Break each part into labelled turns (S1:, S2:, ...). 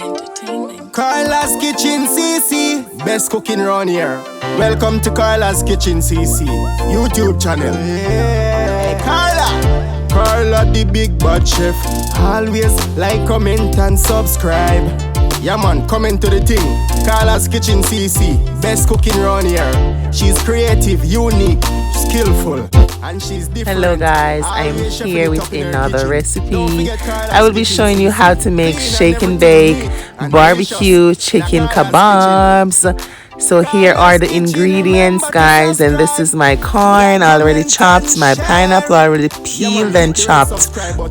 S1: Entertainment.
S2: Carla's Kitchen CC, best cooking around here. Welcome to Carla's Kitchen CC YouTube channel. Hey, Carla the big bad chef. Always like, comment and subscribe. Yeah man, comment to the thing. Carla's Kitchen CC, best cooking around here. She's creative, unique, skillful, and she's different.
S3: Hello guys, I'm here with another recipe. I will be showing you how to make shake and bake barbecue chicken kebabs. So here are the ingredients guys, and this is my corn already chopped, my pineapple already peeled and chopped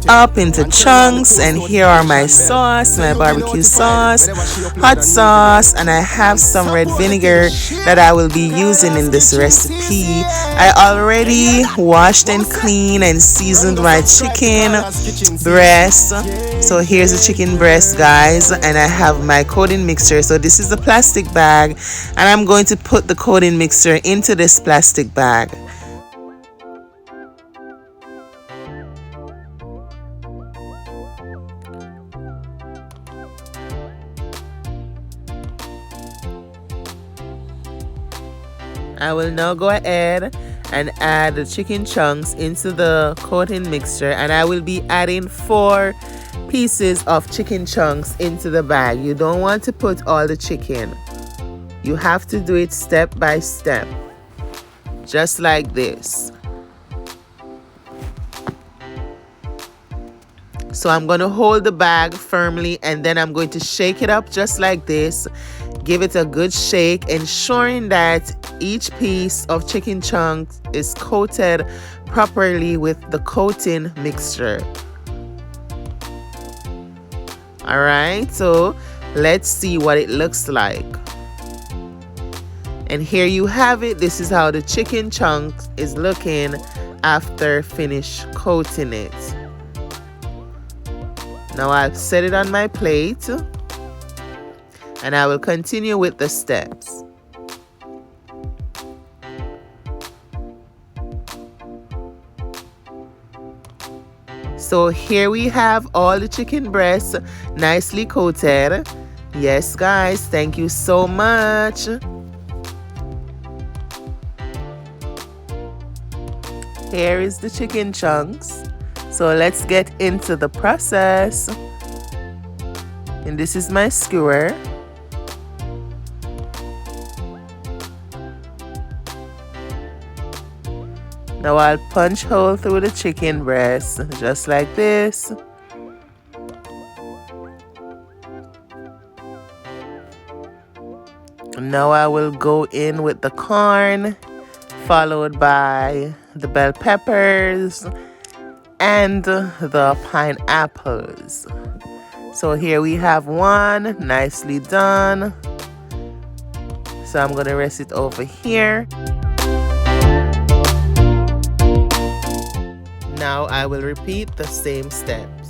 S3: up into chunks, and here are my sauce, my barbecue sauce, hot sauce, and I have some red vinegar that I will be using in this recipe. I already washed and cleaned and seasoned my chicken breast. So here's the chicken breast guys, and I have my coating mixture. So this is a plastic bag, and I'm going to put the coating mixture into this plastic bag. I will now go ahead and add the chicken chunks into the coating mixture, and I will be adding 4 pieces of chicken chunks into the bag. You don't want to put all the chicken. You have to do it step by step, just like this. So I'm going to hold the bag firmly, and then I'm going to shake it up just like this. Give it a good shake, ensuring that each piece of chicken chunk is coated properly with the coating mixture. Alright, so let's see what it looks like. And here you have it. This is how the chicken chunk is looking after finish coating it. Now I'll set it on my plate, and I will continue with the steps. So here we have all the chicken breasts nicely coated. Yes guys, thank you so much. Here is the chicken chunks. So let's get into the process. And this is my skewer. Now I'll punch hole through the chicken breast just like this. Now I will go in with the corn, followed by the bell peppers and the pineapples. So here we have one nicely done. So I'm gonna rest it over here. Now I will repeat the same steps.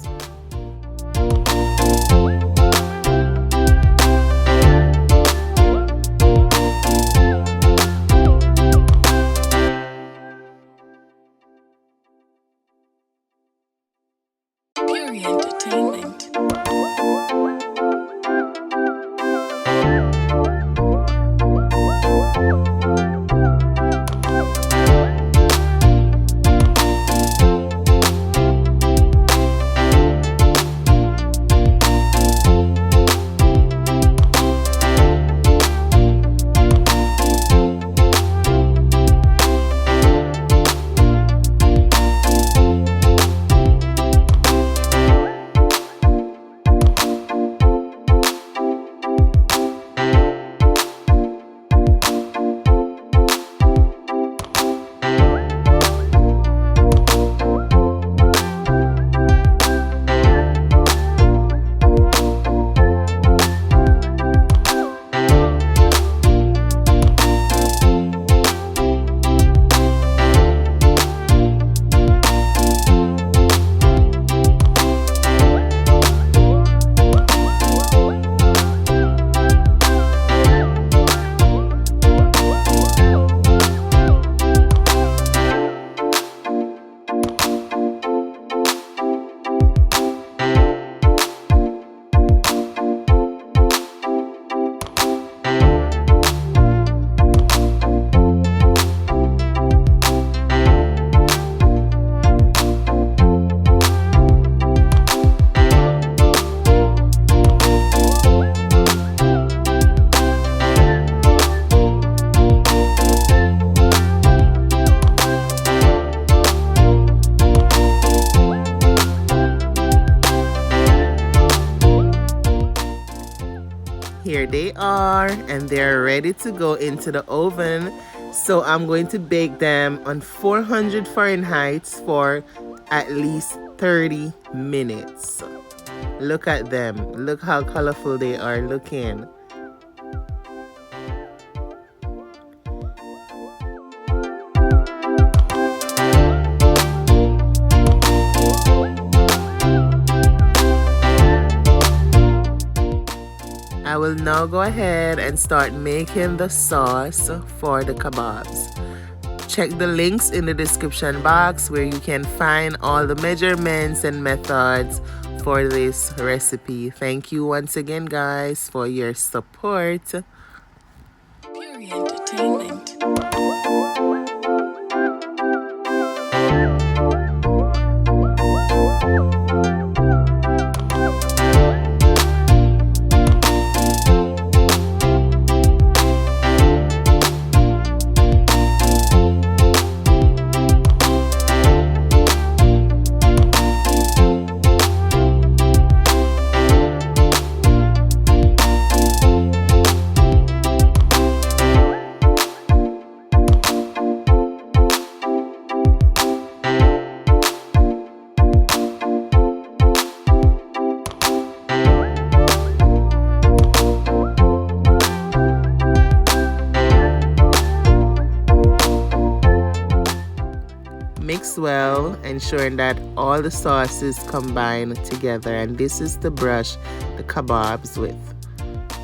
S1: Entertainment.
S3: here they are, and they're ready to go into the oven. So I'm going to bake them on 400 Fahrenheit for at least 30 minutes. Look at them. Look how colorful they are looking. I will now go ahead and start making the sauce for the kebabs. Check the links in the description box where you can find all the measurements and methods for this recipe. Thank you once again, guys, for your support.
S1: Pure entertainment.
S3: Mix well, ensuring that all the sauces combine together. And this is to brush the kebabs with.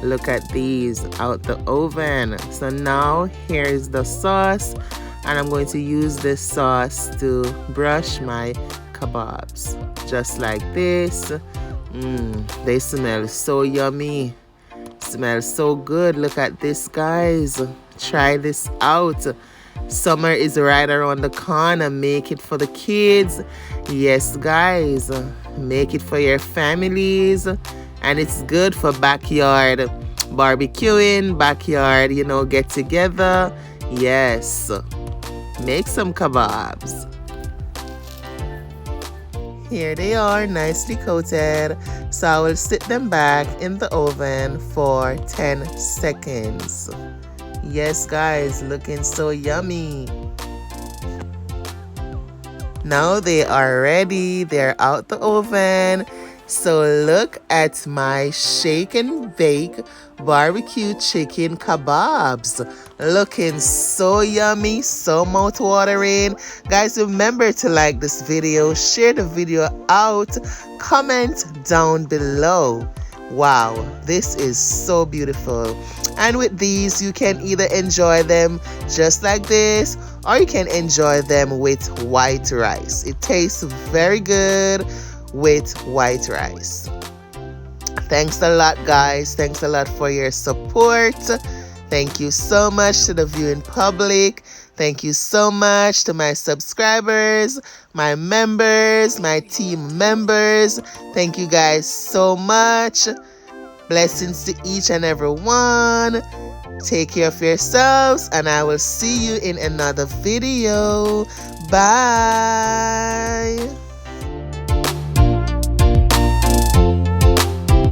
S3: Look at these out the oven. So now here's the sauce, and I'm going to use this sauce to brush my kebabs. Just like this. They smell so yummy. Smell so good. Look at this, guys. Try this out. Summer is right around the corner. Make it for the kids. Yes, guys. Make it for your families. And it's good for backyard barbecuing, backyard, get together. Yes. Make some kebabs. Here they are, nicely coated. So I will sit them back in the oven for 10 seconds. Yes, guys, looking so yummy. Now they are ready. They're out the oven. So look at my shake and bake barbecue chicken kebabs. Looking so yummy, so mouth-watering. Guys, remember to like this video, share the video out, comment down below. Wow, this is so beautiful. And with these, you can either enjoy them just like this, or you can enjoy them with white rice. It tastes very good with white rice. Thanks a lot, guys. Thanks a lot for your support. Thank you so much to the viewing public. Thank you so much to my subscribers, my members, my team members. Thank you guys so much. Blessings to each and every one. Take care of yourselves, and I will see you in another video. Bye.